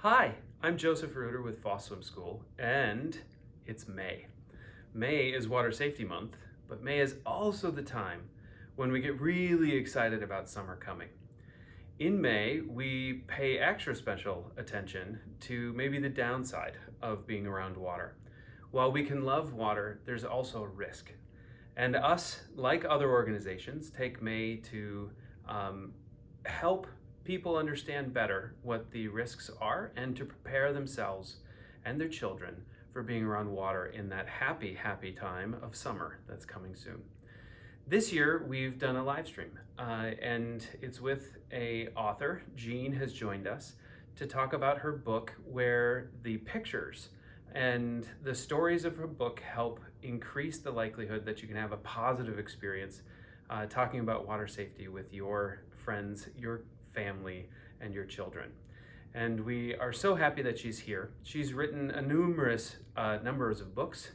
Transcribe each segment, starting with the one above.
Hi, I'm Joseph Reuter with Foss Swim School, and it's May. May is Water Safety Month, but May is also the time when we get really excited about summer coming. In May, we pay extra special attention to maybe the downside of being around water. While we can love water, there's also a risk. And us, like other organizations, take May to help people understand better what the risks are and to prepare themselves and their children for being around water in that happy, happy time of summer that's coming soon. This year we've done a live stream and it's with a author. Jean has joined us to talk about her book where the pictures and the stories of her book help increase the likelihood that you can have a positive experience talking about water safety with your friends, your family, and your children. And we are so happy that she's here. She's written a numerous numbers of books,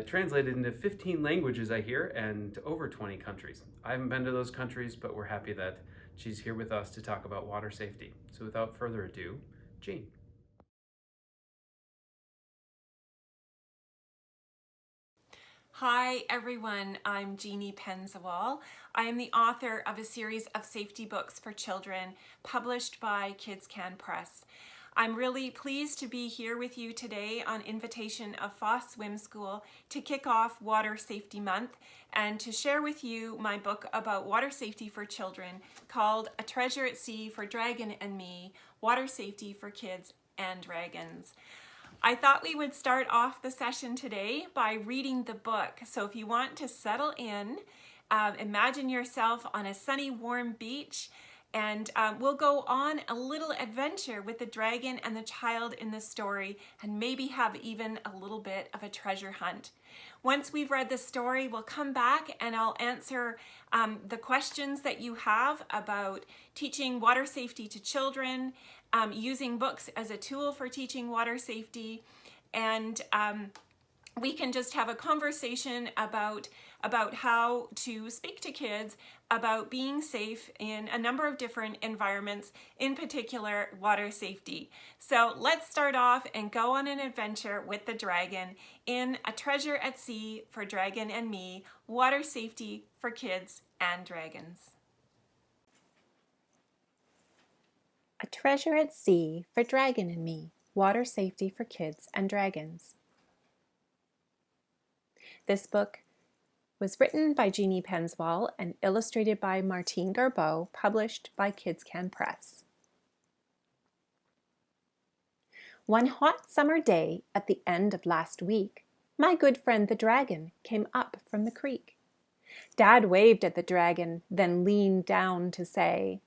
translated into 15 languages, I hear, and over 20 countries. I haven't been to those countries, but we're happy that she's here with us to talk about water safety. So without further ado, Jean. Hi everyone, I'm Jeannie Pendziwol. I am the author of a series of safety books for children published by Kids Can Press. I'm really pleased to be here with you today on invitation of Foss Swim School to kick off Water Safety Month and to share with you my book about water safety for children called A Treasure at Sea for Dragon and Me, Water Safety for Kids and Dragons. I thought we would start off the session today by reading the book. So if you want to settle in, imagine yourself on a sunny, warm beach, and we'll go on a little adventure with the dragon and the child in the story, and maybe have even a little bit of a treasure hunt. Once we've read the story, we'll come back and I'll answer the questions that you have about teaching water safety to children, using books as a tool for teaching water safety, and we can just have a conversation about how to speak to kids about being safe in a number of different environments, in particular water safety. So let's start off and go on an adventure with the dragon in A Treasure at Sea for Dragon and Me, Water Safety for Kids and Dragons. A Treasure at Sea for Dragon and Me, Water Safety for Kids and Dragons. This book was written by Jeannie Pendziwol and illustrated by Martine Garbeau, published by Kids Can Press. One hot summer day at the end of last week, my good friend the dragon came up from the creek. Dad waved at the dragon, then leaned down to say,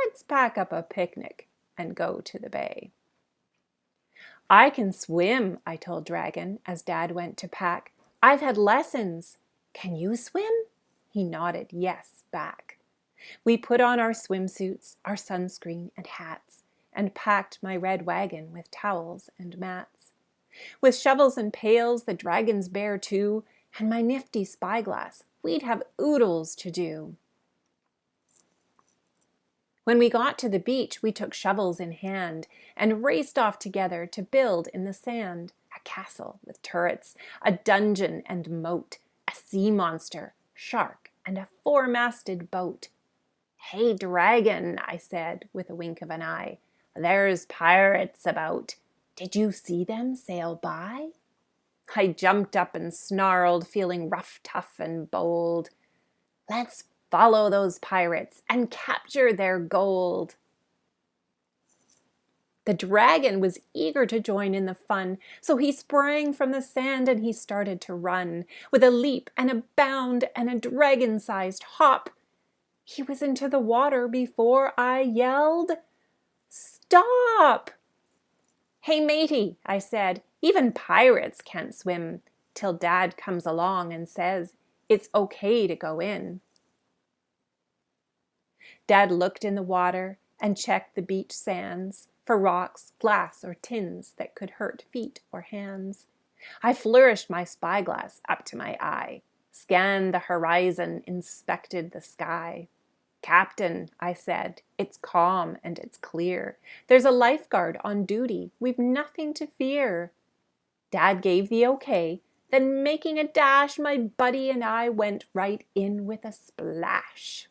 "Let's pack up a picnic and go to the bay." "I can swim," I told Dragon as Dad went to pack. "I've had lessons." "Can you swim?" He nodded yes back. We put on our swimsuits, our sunscreen and hats, and packed my red wagon with towels and mats. With shovels and pails, the dragon's bear too, and my nifty spyglass, we'd have oodles to do. When we got to the beach, we took shovels in hand and raced off together to build in the sand a castle with turrets, a dungeon and moat, a sea monster, shark, and a four-masted boat. "Hey, dragon," I said with a wink of an eye, "there's pirates about. Did you see them sail by?" I jumped up and snarled, feeling rough, tough, and bold. "Let's follow those pirates and capture their gold." The dragon was eager to join in the fun, so he sprang from the sand and he started to run. With a leap and a bound and a dragon-sized hop, he was into the water before I yelled, "Stop!" "Hey, matey," I said, "even pirates can't swim till Dad comes along and says it's okay to go in." Dad looked in the water and checked the beach sands for rocks, glass, or tins that could hurt feet or hands. I flourished my spyglass up to my eye, scanned the horizon, inspected the sky. "Captain," I said, "it's calm and it's clear. There's a lifeguard on duty. We've nothing to fear." Dad gave the okay. Then making a dash, my buddy and I went right in with a splash.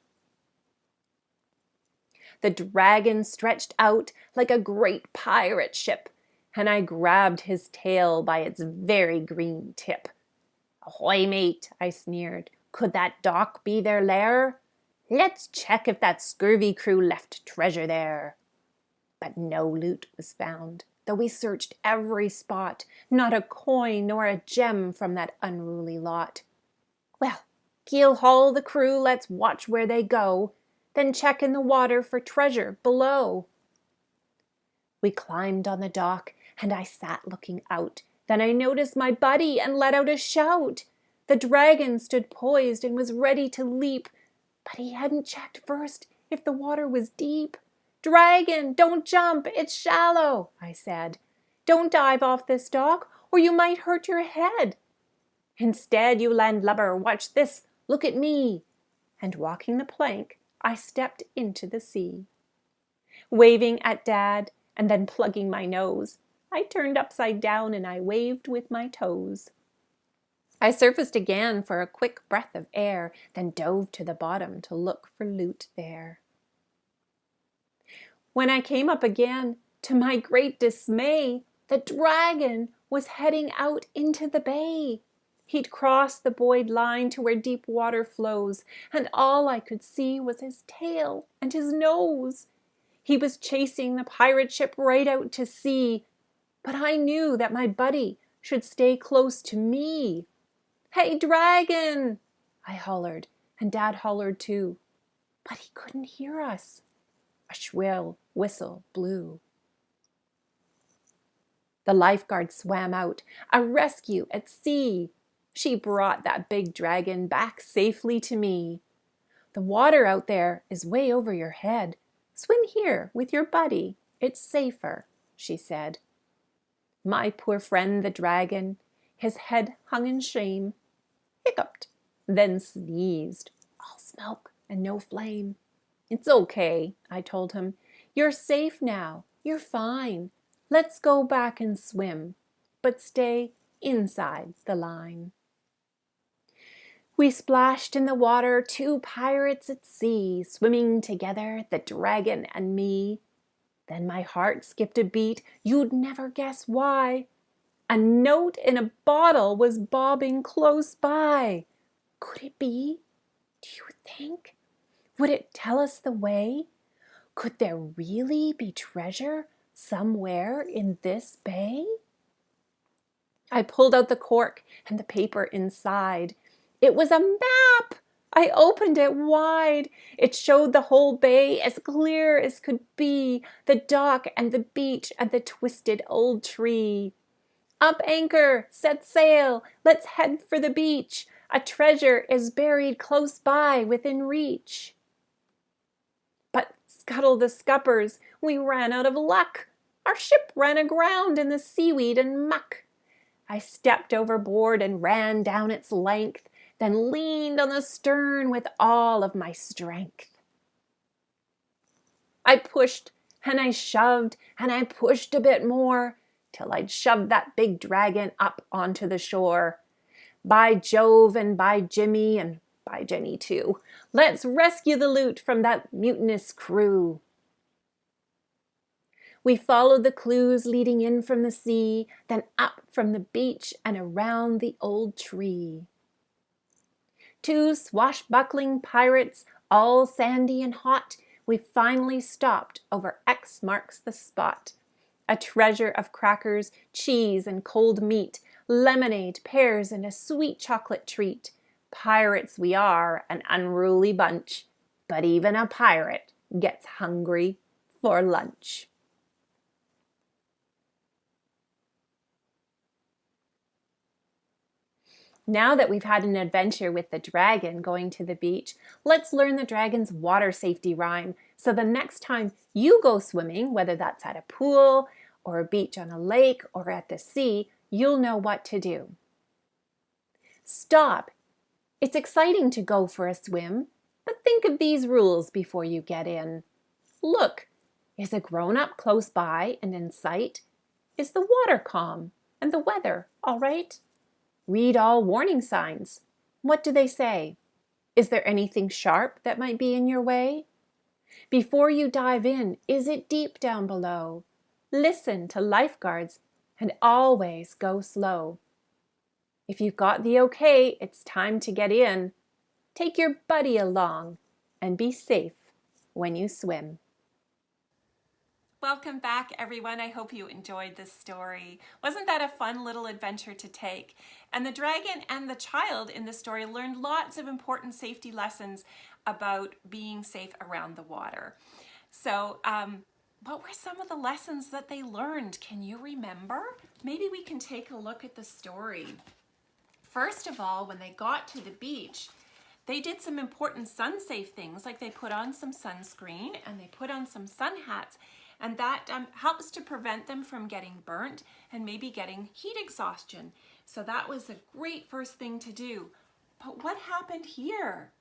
The dragon stretched out like a great pirate ship, and I grabbed his tail by its very green tip. "Ahoy, mate," I sneered. "Could that dock be their lair? Let's check if that scurvy crew left treasure there." But no loot was found, though we searched every spot, not a coin nor a gem from that unruly lot. "Well, keel haul the crew, let's watch where they go, then check in the water for treasure below." We climbed on the dock, and I sat looking out. Then I noticed my buddy and let out a shout. The dragon stood poised and was ready to leap, but he hadn't checked first if the water was deep. "Dragon, don't jump, it's shallow," I said. "Don't dive off this dock, or you might hurt your head. Instead, you landlubber, watch this, look at me." And walking the plank, I stepped into the sea. Waving at Dad and then plugging my nose, I turned upside down and I waved with my toes. I surfaced again for a quick breath of air, then dove to the bottom to look for loot there. When I came up again, to my great dismay, the dragon was heading out into the bay. He'd crossed the buoyed line to where deep water flows, and all I could see was his tail and his nose. He was chasing the pirate ship right out to sea, but I knew that my buddy should stay close to me. "Hey, dragon!" I hollered, and Dad hollered too, but he couldn't hear us. A shrill whistle blew. The lifeguard swam out, a rescue at sea. She brought that big dragon back safely to me. "The water out there is way over your head. Swim here with your buddy, it's safer," she said. My poor friend the dragon, his head hung in shame, hiccuped, then sneezed, all smoke and no flame. "It's okay," I told him. "You're safe now, you're fine. Let's go back and swim, but stay inside the line." We splashed in the water, two pirates at sea, swimming together, the dragon and me. Then my heart skipped a beat, you'd never guess why. A note in a bottle was bobbing close by. Could it be? Do you think? Would it tell us the way? Could there really be treasure somewhere in this bay? I pulled out the cork and the paper inside. It was a map! I opened it wide. It showed the whole bay as clear as could be, the dock and the beach and the twisted old tree. "Up anchor, set sail, let's head for the beach. A treasure is buried close by within reach." But scuttle the scuppers, we ran out of luck. Our ship ran aground in the seaweed and muck. I stepped overboard and ran down its length, then leaned on the stern with all of my strength. I pushed and I shoved and I pushed a bit more till I'd shoved that big dragon up onto the shore. By Jove and by Jimmy and by Jenny too, let's rescue the loot from that mutinous crew. We followed the clues leading in from the sea, then up from the beach and around the old tree. Two swashbuckling pirates, all sandy and hot, we finally stopped over X marks the spot. A treasure of crackers, cheese, and cold meat, lemonade, pears, and a sweet chocolate treat. Pirates we are, an unruly bunch, but even a pirate gets hungry for lunch. Now that we've had an adventure with the dragon going to the beach, let's learn the dragon's water safety rhyme so the next time you go swimming, whether that's at a pool or a beach on a lake or at the sea, you'll know what to do. Stop! It's exciting to go for a swim, but But think of these rules before you get in. Look, is a grown-up close by and in sight? Is the water calm and the weather all right? Read all warning signs. What do they say? Is there anything sharp that might be in your way? Before you dive in, is it deep down below? Listen to lifeguards and always go slow. If you've got the okay, it's time to get in. Take your buddy along and be safe when you swim. Welcome back, everyone. I hope you enjoyed this story. Wasn't that a fun little adventure to take? And the dragon and the child in the story learned lots of important safety lessons about being safe around the water. So, what were some of the lessons that they learned? Can you remember? Maybe we can take a look at the story. First of all, when they got to the beach, they did some important sun-safe things, like they put on some sunscreen and they put on some sun hats, and that helps to prevent them from getting burnt and maybe getting heat exhaustion. So that was a great first thing to do. But what happened here?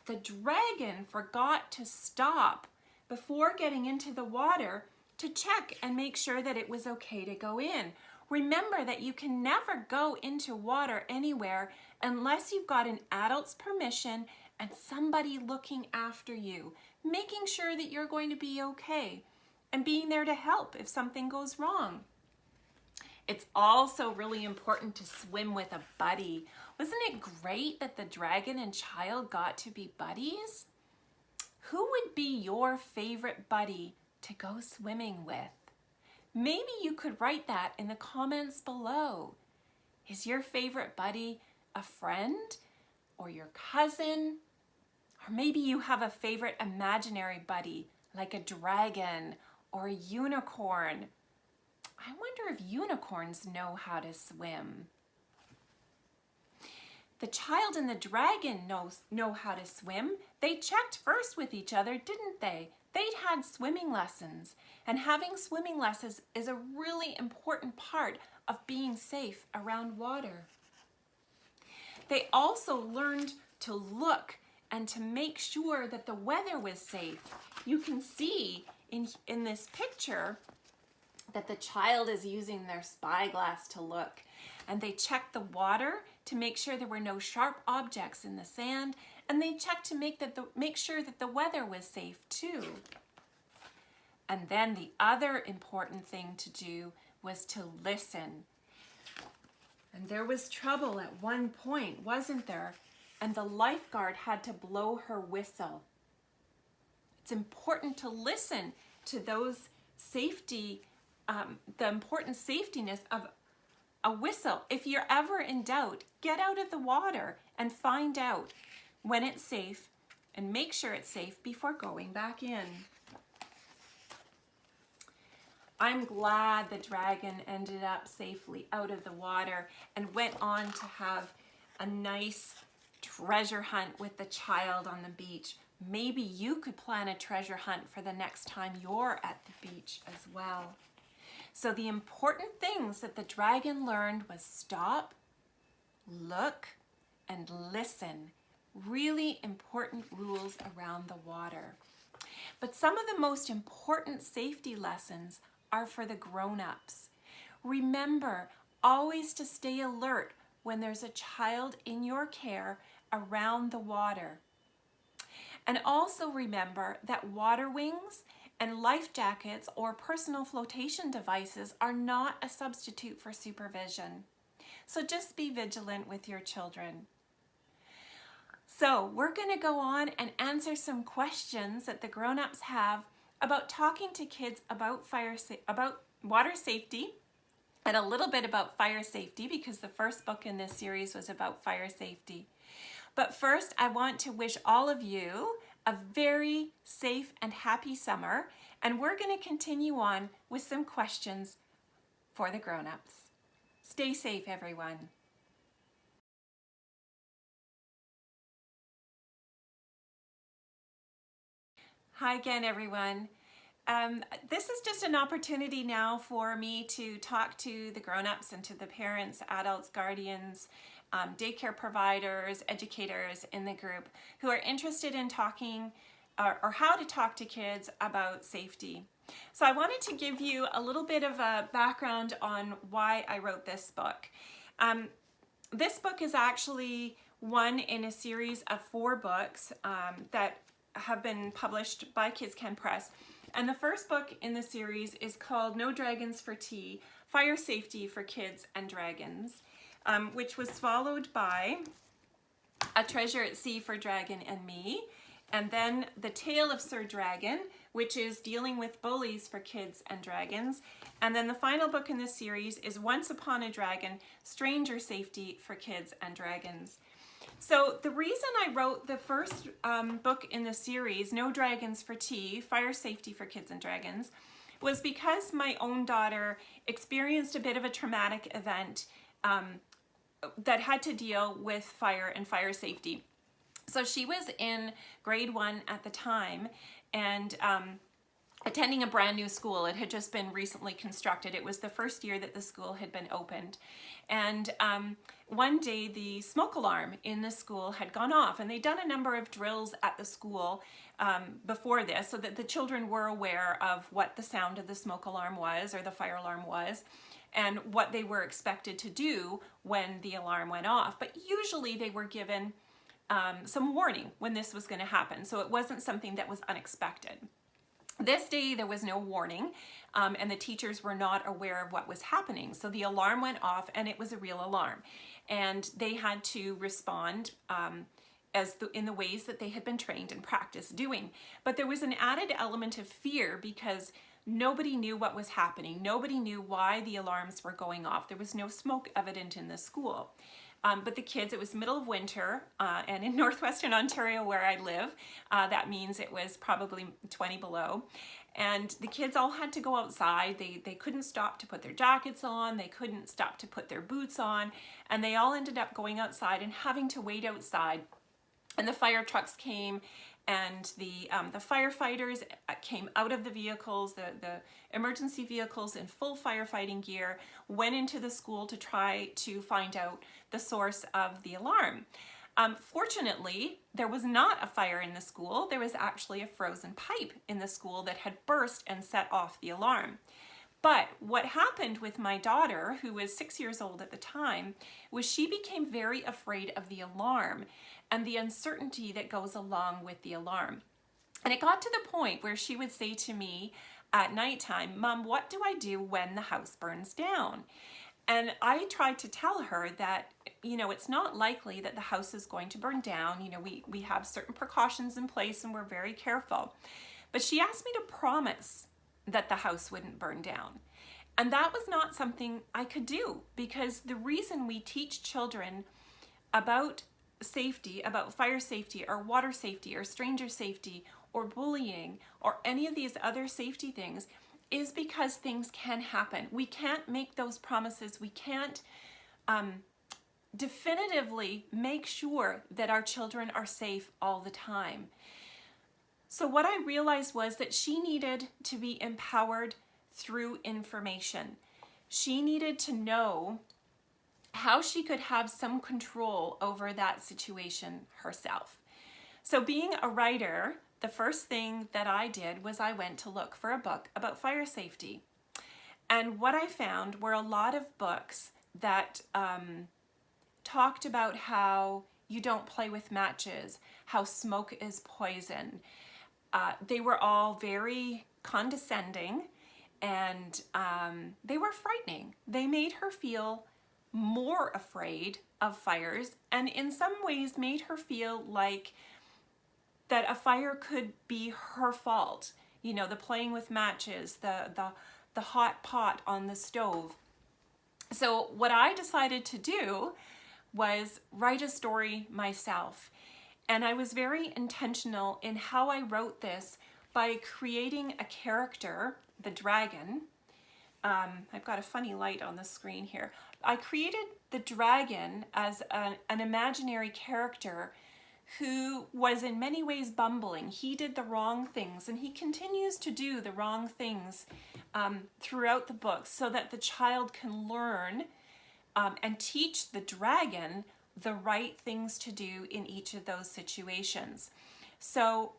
The dragon forgot to stop before getting into the water to check and make sure that it was okay to go in. Remember that you can never go into water anywhere unless you've got an adult's permission and somebody looking after you, making sure that you're going to be okay and being there to help if something goes wrong. It's also really important to swim with a buddy. Wasn't it great that the dragon and child got to be buddies? Who would be your favorite buddy to go swimming with? Maybe you could write that in the comments below. Is your favorite buddy a friend or your cousin? Or maybe you have a favorite imaginary buddy like a dragon or a unicorn. I wonder if unicorns know how to swim. The child and the dragon know how to swim. They checked first with each other, didn't they? They'd had swimming lessons, and having swimming lessons is a really important part of being safe around water. They also learned to look and to make sure that the weather was safe. You can see in this picture that the child is using their spyglass to look, and they checked the water to make sure there were no sharp objects in the sand, and they checked to make sure that the weather was safe too. And then the other important thing to do was to listen. And there was trouble at one point, wasn't there? And the lifeguard had to blow her whistle. It's important to listen to those safety, the important safetiness of a whistle. If you're ever in doubt, get out of the water and find out when it's safe and make sure it's safe before going back in. I'm glad the dragon ended up safely out of the water and went on to have a nice treasure hunt with the child on the beach. Maybe you could plan a treasure hunt for the next time you're at the beach as well. So the important things that the dragon learned was stop, look, and listen. Really important rules around the water. But some of the most important safety lessons are for the grown-ups. Remember always to stay alert when there's a child in your care around the water. And also remember that water wings and life jackets or personal flotation devices are not a substitute for supervision. So just be vigilant with your children. So we're going to go on and answer some questions that the grown-ups have about talking to kids about water safety, and a little bit about fire safety, because the first book in this series was about fire safety. But first, I want to wish all of you a very safe and happy summer, and we're going to continue on with some questions for the grown-ups. Stay safe, everyone. Hi again, everyone. This is just an opportunity now for me to talk to the grown-ups and to the parents, adults, guardians, daycare providers, educators in the group who are interested in talking or how to talk to kids about safety. So I wanted to give you a little bit of a background on why I wrote this book. This book is actually one in a series of 4 books that have been published by Kids Can Press. And the first book in the series is called No Dragons for Tea, Fire Safety for Kids and Dragons, which was followed by A Treasure at Sea for Dragon and Me, and then The Tale of Sir Dragon, which is dealing with bullies for kids and dragons. And then the final book in this series is Once Upon a Dragon, Stranger Safety for Kids and Dragons. So the reason I wrote the first book in the series, No Dragons for Tea, Fire Safety for Kids and Dragons, was because my own daughter experienced a bit of a traumatic event that had to deal with fire and fire safety. So she was in grade 1 at the time and attending a brand new school. It had just been recently constructed. It was the first year that the school had been opened. And one day the smoke alarm in the school had gone off, and they'd done a number of drills at the school before this so that the children were aware of what the sound of the smoke alarm was, or the fire alarm was, and what they were expected to do when the alarm went off. But usually they were given some warning when this was going to happen, so it wasn't something that was unexpected. This day there was no warning, and the teachers were not aware of what was happening, so the alarm went off, and it was a real alarm, and they had to respond in the ways that they had been trained and practiced doing. But there was an added element of fear because nobody knew what was happening. Nobody knew why the alarms were going off. There was no smoke evident in the school. But the kids, it was middle of winter, and in northwestern Ontario where I live, that means it was probably 20 below. And the kids all had to go outside. They couldn't stop to put their jackets on. They couldn't stop to put their boots on. And they all ended up going outside and having to wait outside. And the fire trucks came, and the firefighters came out of the vehicles, the emergency vehicles in full firefighting gear, went into the school to try to find out the source of the alarm. Fortunately, there was not a fire in the school. There was actually a frozen pipe in the school that had burst and set off the alarm. But what happened with my daughter, who was 6 years old at the time, was she became very afraid of the alarm and the uncertainty that goes along with the alarm. And it got to the point where she would say to me at nighttime, "Mom, what do I do when the house burns down?" And I tried to tell her that, it's not likely that the house is going to burn down. We have certain precautions in place and we're very careful. But she asked me to promise that the house wouldn't burn down. And that was not something I could do, because the reason we teach children about safety, about fire safety or water safety or stranger safety or bullying or any of these other safety things is because things can happen. We can't make those promises. We can't definitively make sure that our children are safe all the time. So what I realized was that she needed to be empowered through information. She needed to know how she could have some control over that situation herself. So being a writer, the first thing that I did was I went to look for a book about fire safety. And what I found were a lot of books that talked about how you don't play with matches, how smoke is poison. They were all very condescending, and they were frightening. They made her feel more afraid of fires, and in some ways made her feel like that a fire could be her fault. The playing with matches, the hot pot on the stove. So what I decided to do was write a story myself. And I was very intentional in how I wrote this by creating a character, the dragon. I've got a funny light on the screen here. I created the dragon as an imaginary character who was in many ways bumbling. He did the wrong things, and he continues to do the wrong things throughout the book, so that the child can learn and teach the dragon the right things to do in each of those situations. So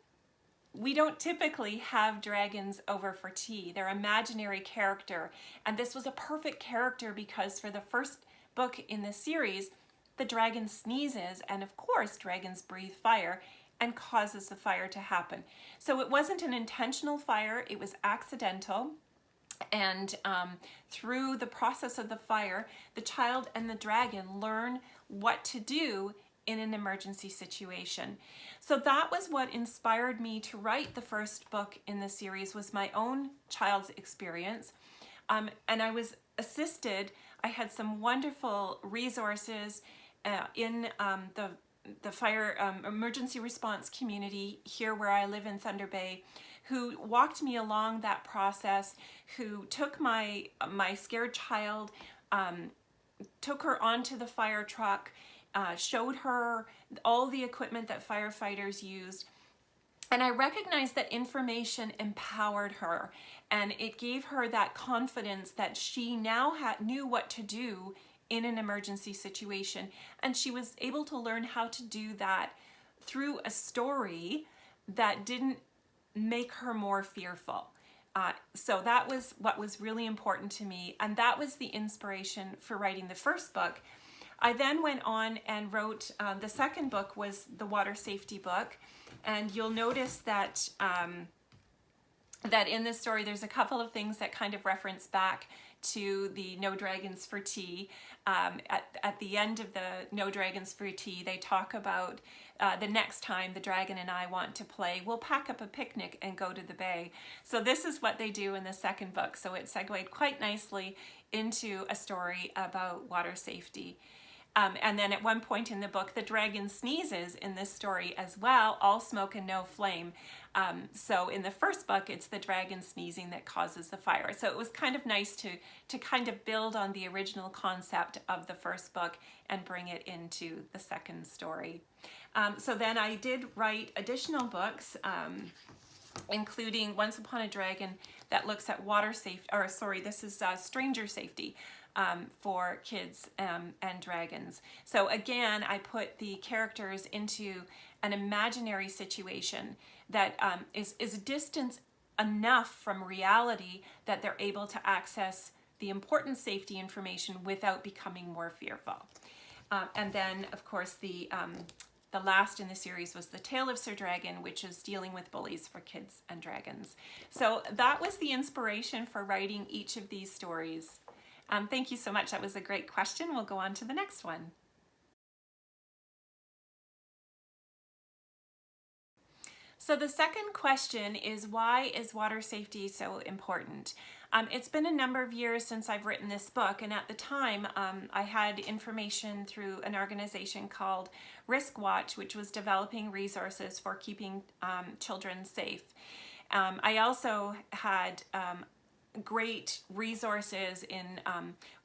we don't typically have dragons over for tea. They're imaginary character. And this was a perfect character because for the first book in this series, the dragon sneezes, and of course dragons breathe fire and causes the fire to happen. So it wasn't an intentional fire, it was accidental. And through the process of the fire, the child and the dragon learn what to do in an emergency situation. So that was what inspired me to write the first book in the series, was my own child's experience. And I was assisted, I had some wonderful resources in the fire emergency response community here where I live in Thunder Bay, who walked me along that process, who took my scared child, took her onto the fire truck, showed her all the equipment that firefighters used. And I recognized that information empowered her, and it gave her that confidence that she now knew what to do in an emergency situation. And she was able to learn how to do that through a story that didn't make her more fearful. So that was what was really important to me, and that was the inspiration for writing the first book. I then went on and wrote, the second book was the water safety book, and you'll notice that that in this story there's a couple of things that kind of reference back to the No Dragons for Tea. At the end of the No Dragons for Tea, they talk about the next time the dragon and I want to play, we'll pack up a picnic and go to the bay. So this is what they do in the second book. So it segued quite nicely into a story about water safety. And then at one point in the book, the dragon sneezes in this story as well, all smoke and no flame. So in the first book, it's the dragon sneezing that causes the fire. So it was kind of nice to kind of build on the original concept of the first book and bring it into the second story. So then I did write additional books, including Once Upon a Dragon, that looks at water safety, or sorry, this is stranger safety. For kids and dragons. So again, I put the characters into an imaginary situation that is distance enough from reality that they're able to access the important safety information without becoming more fearful. And then, of course, the last in the series was The Tale of Sir Dragon, which is dealing with bullies for kids and dragons. So that was the inspiration for writing each of these stories. Thank you so much. That was a great question. We'll go on to the next one. So the second question is, why is water safety so important? It's been a number of years since I've written this book, and at the time I had information through an organization called Risk Watch, which was developing resources for keeping children safe. I also had great resources in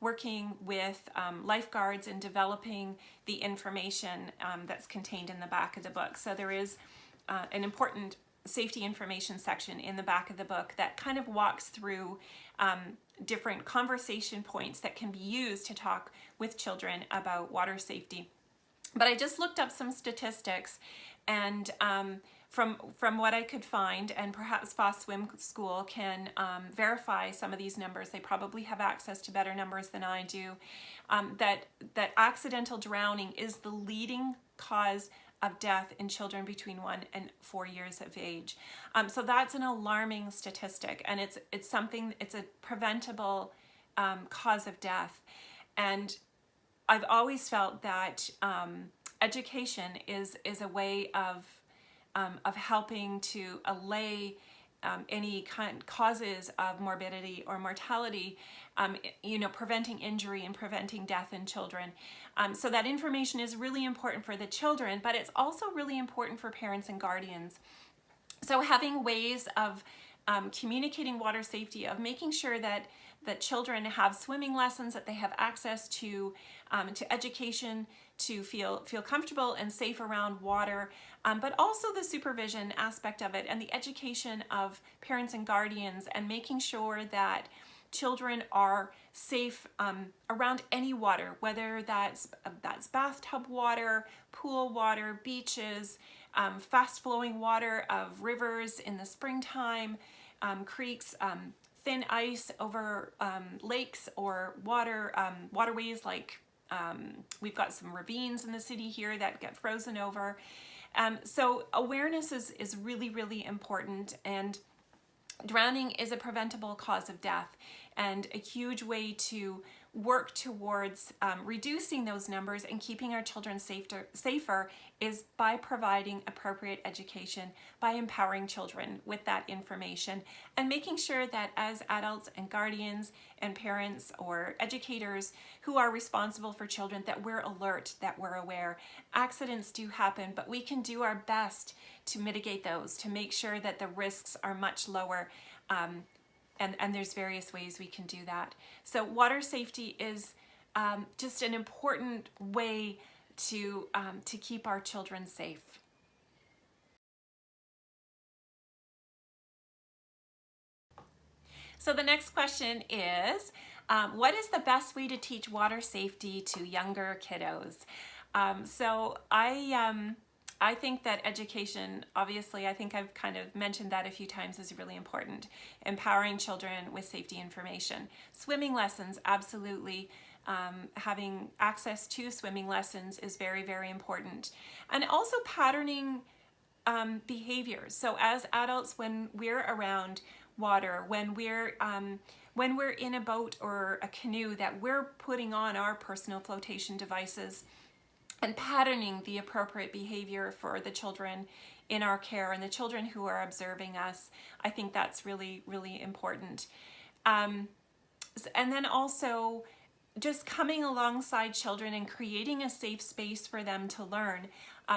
working with lifeguards and developing the information that's contained in the back of the book. So there is an important safety information section in the back of the book that kind of walks through different conversation points that can be used to talk with children about water safety. But I just looked up some statistics, and from what I could find, and perhaps Foss Swim School can verify some of these numbers, they probably have access to better numbers than I do, that accidental drowning is the leading cause of death in children between 1 and 4 years of age. So that's an alarming statistic, and it's a preventable cause of death. And I've always felt that education is a way of helping to allay any kind causes of morbidity or mortality, preventing injury and preventing death in children. So that information is really important for the children, but it's also really important for parents and guardians. So having ways of communicating water safety, of making sure that children have swimming lessons, that they have access to education, to feel comfortable and safe around water, but also the supervision aspect of it and the education of parents and guardians, and making sure that children are safe around any water, whether that's bathtub water, pool water, beaches, fast flowing water of rivers in the springtime, creeks, thin ice over lakes or waterways like we've got some ravines in the city here that get frozen over. So awareness is really, really important, and drowning is a preventable cause of death, and a huge way to work towards reducing those numbers and keeping our children safer is by providing appropriate education, by empowering children with that information, and making sure that as adults and guardians and parents or educators who are responsible for children, that we're alert, that we're aware. Accidents do happen, but we can do our best to mitigate those, to make sure that the risks are much lower. And there's various ways we can do that. So water safety is just an important way to keep our children safe. So the next question is, what is the best way to teach water safety to younger kiddos? So I think that education, obviously, I think I've kind of mentioned that a few times, is really important. Empowering children with safety information. Swimming lessons, absolutely. Having access to swimming lessons is very, very important. And also patterning behaviors. So as adults, when we're around water, when we're in a boat or a canoe, that we're putting on our personal flotation devices and patterning the appropriate behavior for the children in our care and the children who are observing us. I think that's really, really important. And then also just coming alongside children and creating a safe space for them to learn.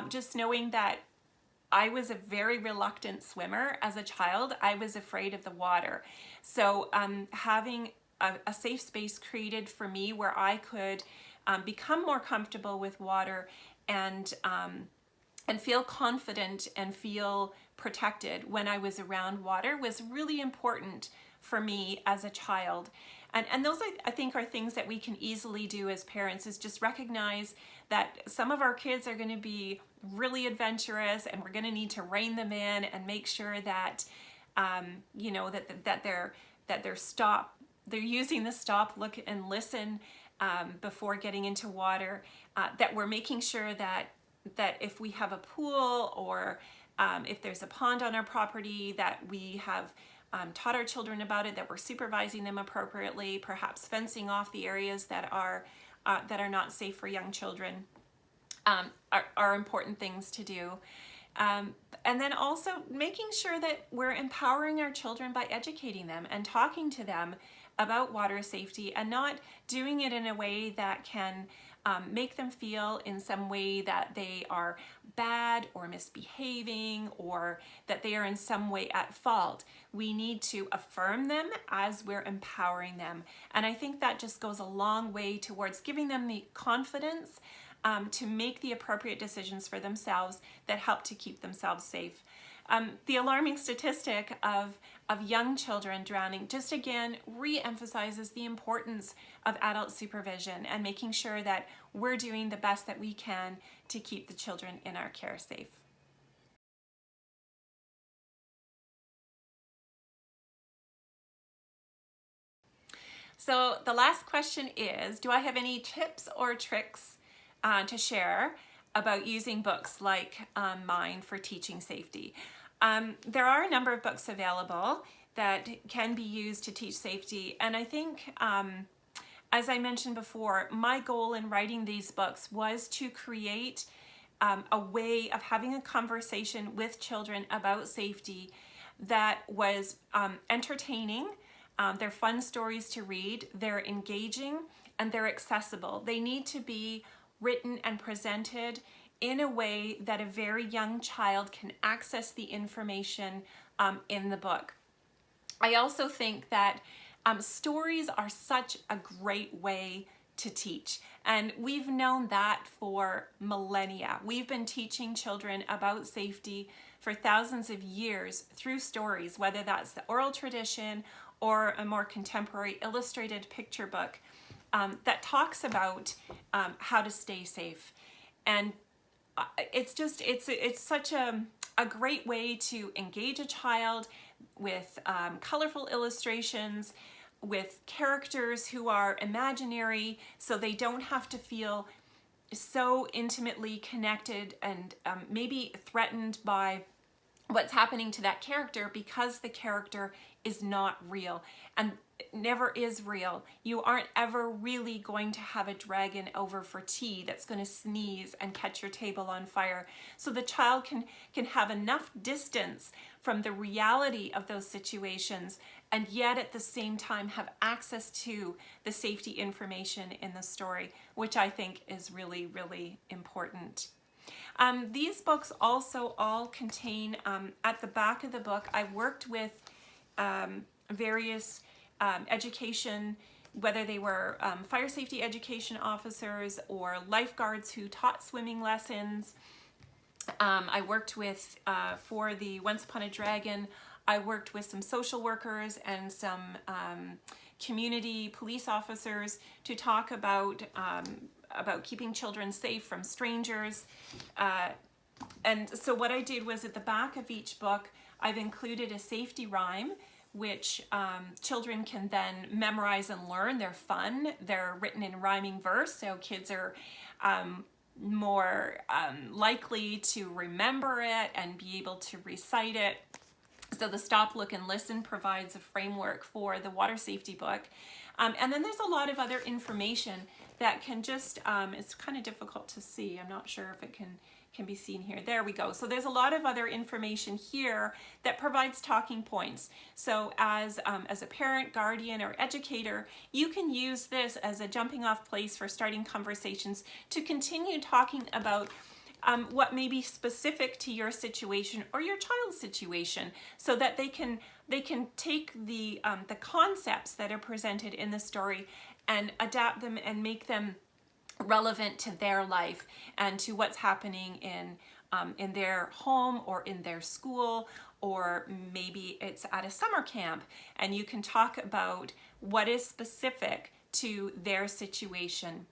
Just knowing that I was a very reluctant swimmer as a child. I was afraid of the water. So having a safe space created for me where I could become more comfortable with water and feel confident and feel protected when I was around water was really important for me as a child. And those I think are things that we can easily do as parents, is just recognize that some of our kids are going to be really adventurous, and we're going to need to rein them in and make sure that you know, that they're using the stop, look, and listen before getting into water, that we're making sure that if we have a pool or if there's a pond on our property, that we have taught our children about it, that we're supervising them appropriately, perhaps fencing off the areas that are not safe for young children, are important things to do. And then also making sure that we're empowering our children by educating them and talking to them about water safety, and not doing it in a way that can make them feel in some way that they are bad or misbehaving, or that they are in some way at fault. We need to affirm them as we're empowering them. And I think that just goes a long way towards giving them the confidence to make the appropriate decisions for themselves that help to keep themselves safe. The alarming statistic of young children drowning just again re-emphasizes the importance of adult supervision and making sure that we're doing the best that we can to keep the children in our care safe. So the last question is, do I have any tips or tricks to share about using books like mine for teaching safety? There are a number of books available that can be used to teach safety, and I think, as I mentioned before, my goal in writing these books was to create a way of having a conversation with children about safety that was entertaining. They're fun stories to read, they're engaging, and they're accessible. They need to be written and presented in a way that a very young child can access the information in the book. I also think that stories are such a great way to teach, and we've known that for millennia. We've been teaching children about safety for thousands of years through stories, whether that's the oral tradition or a more contemporary illustrated picture book that talks about how to stay safe. And it's such a great way to engage a child with colorful illustrations, with characters who are imaginary, so they don't have to feel so intimately connected and maybe threatened by what's happening to that character, because the character is not real and never is real. You aren't ever really going to have a dragon over for tea that's going to sneeze and catch your table on fire. So the child can have enough distance from the reality of those situations, and yet at the same time have access to the safety information in the story, which I think is really, really important. These books also all contain, at the back of the book, I worked with various education, whether they were fire safety education officers or lifeguards who taught swimming lessons. I worked with, for the Once Upon a Dragon, I worked with some social workers and some community police officers to talk about keeping children safe from strangers. And so what I did was, at the back of each book, I've included a safety rhyme, which children can then memorize and learn. They're fun. They're written in rhyming verse, so kids are more likely to remember it and be able to recite it. So the Stop, Look, and Listen provides a framework for the water safety book. And then there's a lot of other information that can just, it's kind of difficult to see. I'm not sure if it can be seen here. There we go. So there's a lot of other information here that provides talking points. So as a parent, guardian, or educator, you can use this as a jumping off place for starting conversations to continue talking about what may be specific to your situation or your child's situation, so that they can take the concepts that are presented in the story and adapt them and make them relevant to their life and to what's happening in their home or in their school, or maybe it's at a summer camp, and you can talk about what is specific to their situation.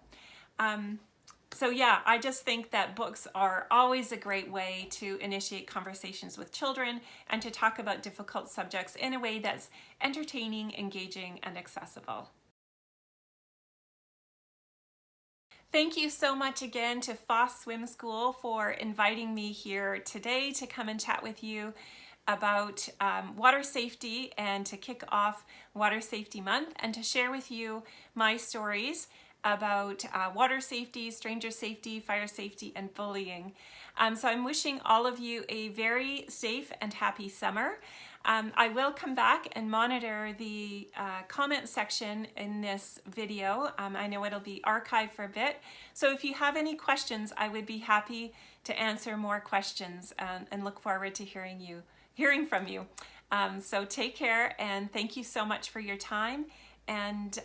So yeah, I just think that books are always a great way to initiate conversations with children and to talk about difficult subjects in a way that's entertaining, engaging, and accessible. Thank you so much again to Foss Swim School for inviting me here today to come and chat with you about water safety and to kick off Water Safety Month, and to share with you my stories about water safety, stranger safety, fire safety, and bullying. So I'm wishing all of you a very safe and happy summer. I will come back and monitor the comment section in this video. I know it'll be archived for a bit. So if you have any questions, I would be happy to answer more questions, and look forward to hearing from you. So take care, and thank you so much for your time, and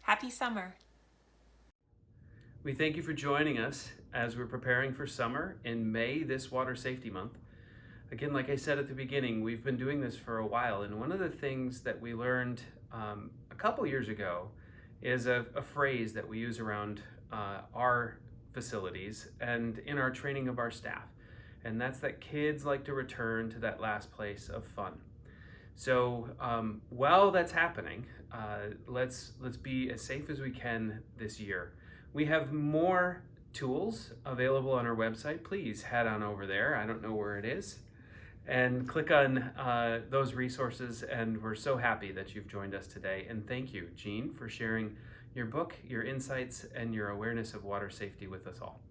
happy summer. We thank you for joining us as we're preparing for summer in May, this Water Safety Month. Again, like I said at the beginning, we've been doing this for a while, and one of the things that we learned a couple years ago is a phrase that we use around our facilities and in our training of our staff, and that's that kids like to return to that last place of fun. So while that's happening, let's be as safe as we can this year. We have more tools available on our website. Please head on over there. I don't know where it is. And click on those resources. And we're so happy that you've joined us today. And thank you, Jean, for sharing your book, your insights, and your awareness of water safety with us all.